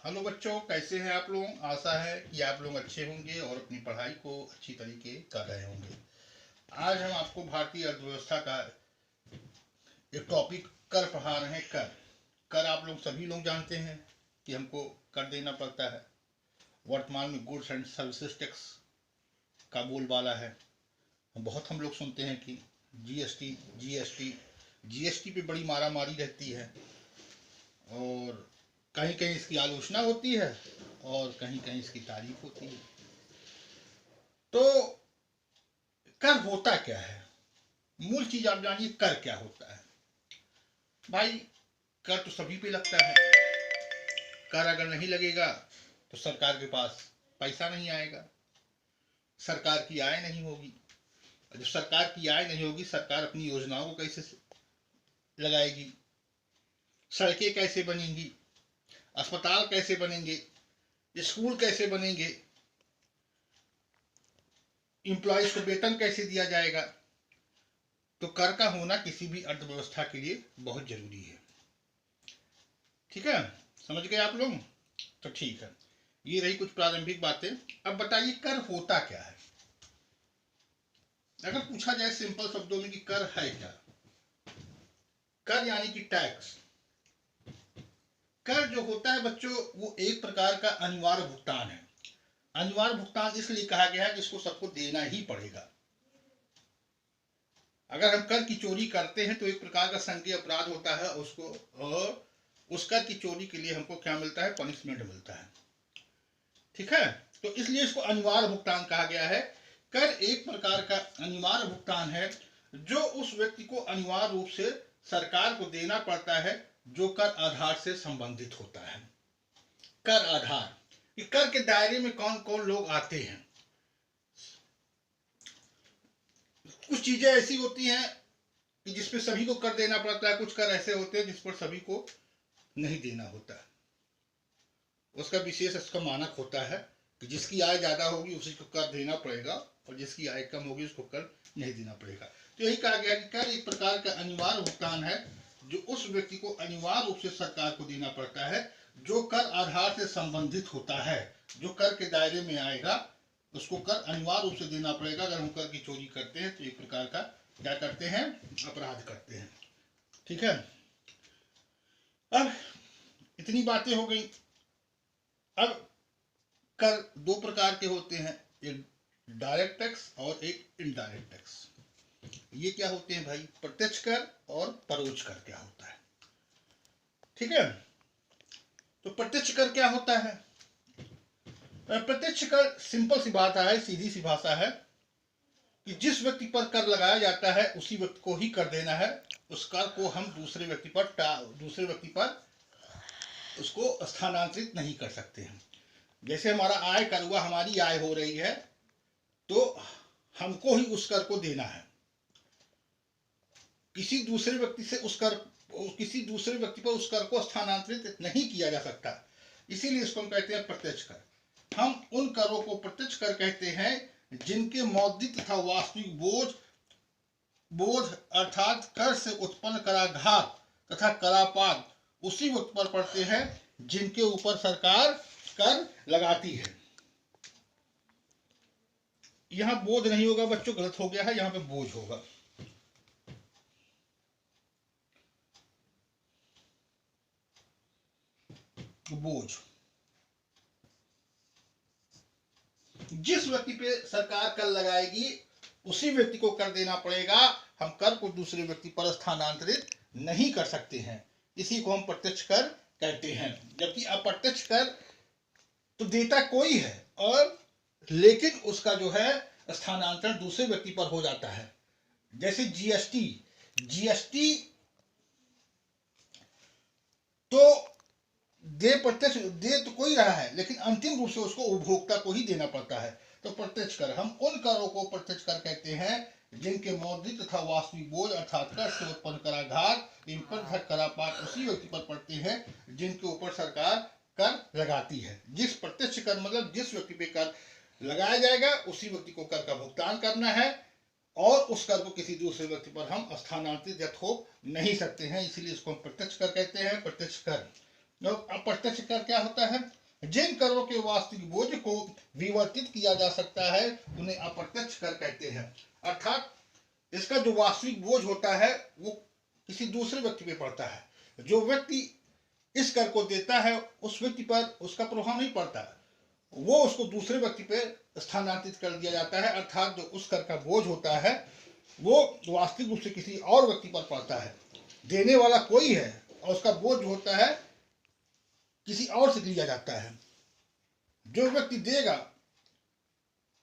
Hello बच्चों, कैसे हैं आप लोग। आशा है कि आप लोग अच्छे होंगे और अपनी पढ़ाई को अच्छी तरीके कर रहे होंगे। आज हम आपको भारतीय अर्थव्यवस्था का एक टॉपिक कर पढ़ा रहे हैं। कर कर आप लोग सभी लोग जानते हैं कि हमको कर देना पड़ता है। वर्तमान में गुड्स एंड सर्विसेज टैक्स का बोलबाला है। बहुत हम लोग सुनते हैं कि जीएसटी जीएसटी जीएसटी पे बड़ी मारा मारी रहती है और कहीं कहीं इसकी आलोचना होती है और कहीं कहीं इसकी तारीफ होती है। तो कर होता क्या है, मूल चीज आप जानिए। कर क्या होता है भाई। कर तो सभी पे लगता है। कर अगर नहीं लगेगा तो सरकार के पास पैसा नहीं आएगा, सरकार की आय नहीं होगी। जब सरकार की आय नहीं होगी, सरकार अपनी योजनाओं को कैसे लगाएगी, सड़कें कैसे बनेंगी, अस्पताल कैसे बनेंगे, स्कूल कैसे बनेंगे, एम्प्लॉयज को वेतन कैसे दिया जाएगा। तो कर का होना किसी भी अर्थव्यवस्था के लिए बहुत जरूरी है। ठीक है, समझ गए आप लोग। तो ठीक है, ये रही कुछ प्रारंभिक बातें। अब बताइए कर होता क्या है। अगर पूछा जाए सिंपल शब्दों में कि कर है क्या। कर यानी कि टैक्स। कर जो होता है बच्चों, वो एक प्रकार का अनिवार्य भुगतान है। अनिवार्य भुगतान इसलिए कहा गया है कि इसको सबको देना ही पड़ेगा। अगर हम कर की चोरी करते हैं तो एक प्रकार का संज्ञेय अपराध होता है उसको, और उस कर की चोरी के लिए हमको क्या मिलता है, पनिशमेंट मिलता है। ठीक है, तो इसलिए इसको अनिवार्य भुगतान कहा गया है। कर एक प्रकार का अनिवार्य भुगतान है जो उस व्यक्ति को अनिवार्य रूप से सरकार को देना पड़ता है जो कर आधार से संबंधित होता है। कर आधार, कि कर के दायरे में कौन कौन लोग आते हैं। कुछ चीजें ऐसी होती हैं कि जिस पे सभी को कर देना पड़ता है, कुछ कर ऐसे होते हैं जिस पर सभी को नहीं देना होता है। उसका विशेष इसका मानक होता है कि जिसकी आय ज्यादा होगी उसी को कर देना पड़ेगा और जिसकी आय कम होगी उसको कर नहीं देना पड़ेगा। तो यही कहा गया कि कर एक प्रकार का अनिवार्य भुगतान है जो उस व्यक्ति को अनिवार्य रूप से सरकार को देना पड़ता है जो कर आधार से संबंधित होता है। जो कर के दायरे में आएगा उसको कर अनिवार्य रूप से देना पड़ेगा। अगर हम कर की चोरी करते हैं तो एक प्रकार का क्या करते हैं, अपराध करते हैं। ठीक है, अब इतनी बातें हो गई। अब कर दो प्रकार के होते हैं, एक डायरेक्ट टैक्स और एक इनडायरेक्ट टैक्स। ये क्या होते हैं भाई, प्रत्यक्ष कर और परोक्ष कर क्या होता है। ठीक है, तो प्रत्यक्ष कर क्या होता है। प्रत्यक्ष कर सिंपल सी बात है, सीधी सी भाषा है कि जिस व्यक्ति पर कर लगाया जाता है उसी व्यक्ति को ही कर देना है। उस कर को हम दूसरे व्यक्ति पर उसको स्थानांतरित नहीं कर सकते हैं। जैसे हमारा आय कर हुआ, हमारी आय हो रही है तो हमको ही उस कर को देना है। किसी दूसरे व्यक्ति पर उस कर को स्थानांतरित नहीं किया जा सकता। इसीलिए इसको हम कहते हैं प्रत्यक्ष कर। हम उन करों को प्रत्यक्ष कर कहते हैं जिनके मौद्रिक तथा वास्तविक बोझ अर्थात कर से उत्पन्न कराघात तथा करापात उसी वक्त पर पड़ते हैं जिनके ऊपर सरकार कर लगाती है। यहां बोझ नहीं होगा बच्चों, गलत हो गया है, यहां पे बोझ होगा। बोझ, जिस व्यक्ति पे सरकार कर लगाएगी उसी व्यक्ति को कर देना पड़ेगा। हम कर को दूसरे व्यक्ति पर स्थानांतरित नहीं कर सकते हैं, इसी को हम प्रत्यक्ष कर कहते हैं। जबकि अप्रत्यक्ष कर तो देता कोई है और लेकिन उसका जो है स्थानांतरण दूसरे व्यक्ति पर हो जाता है। जैसे जीएसटी तो प्रत्यक्ष दे तो कोई रहा है लेकिन अंतिम रूप से उसको उपभोक्ता को ही देना पड़ता है। तो प्रत्यक्ष कर, हम उन करों को प्रत्यक्ष कर कहते हैं जिनके मौद्रिक तथा वास्तविक बोझ अर्थात कर से उत्पन्न कराघात तथा करापात उसी व्यक्ति पर पड़ते हैं जिनके ऊपर सरकार कर लगाती है। जिस प्रत्यक्ष कर मतलब जिस व्यक्ति पे कर लगाया जाएगा उसी व्यक्ति को कर का भुगतान करना है और उस कर को किसी दूसरे व्यक्ति पर हम स्थानांतरित या थोप नहीं सकते हैं, इसीलिए इसको हम प्रत्यक्ष कर कहते हैं। प्रत्यक्ष कर अप्रत्यक्ष कर क्या होता है? जिन करों के वास्तविक बोझ को विवर्तित किया जा सकता है उन्हें अप्रत्यक्ष कर कहते हैं। अर्थात इसका जो वास्तविक बोझ होता है वो किसी दूसरे व्यक्ति पे पड़ता है। जो व्यक्ति इस कर को देता है उस व्यक्ति पर उसका प्रभाव नहीं पड़ता, वो उसको दूसरे व्यक्ति पे स्थानांतरित कर दिया जाता है। अर्थात जो उस कर का बोझ होता है वो वास्तविक रूप से किसी और व्यक्ति पर पड़ता है। देने वाला कोई है और उसका बोझ होता है किसी और से लिया जाता है। जो व्यक्ति देगा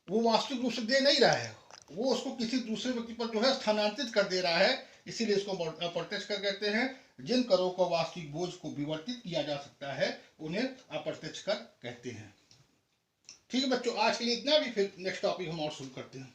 वो वास्तविक रूप से दे नहीं रहा है, वो उसको किसी दूसरे व्यक्ति पर जो है स्थानांतरित कर दे रहा है, इसीलिए इसको अप्रत्यक्ष कर कहते हैं। जिन करों को वास्तविक बोझ को विवर्तित किया जा सकता है उन्हें अप्रत्यक्ष कर कहते हैं। ठीक है बच्चों, आज के लिए इतना भी, फिर नेक्स्ट टॉपिक हम और शुरू करते हैं।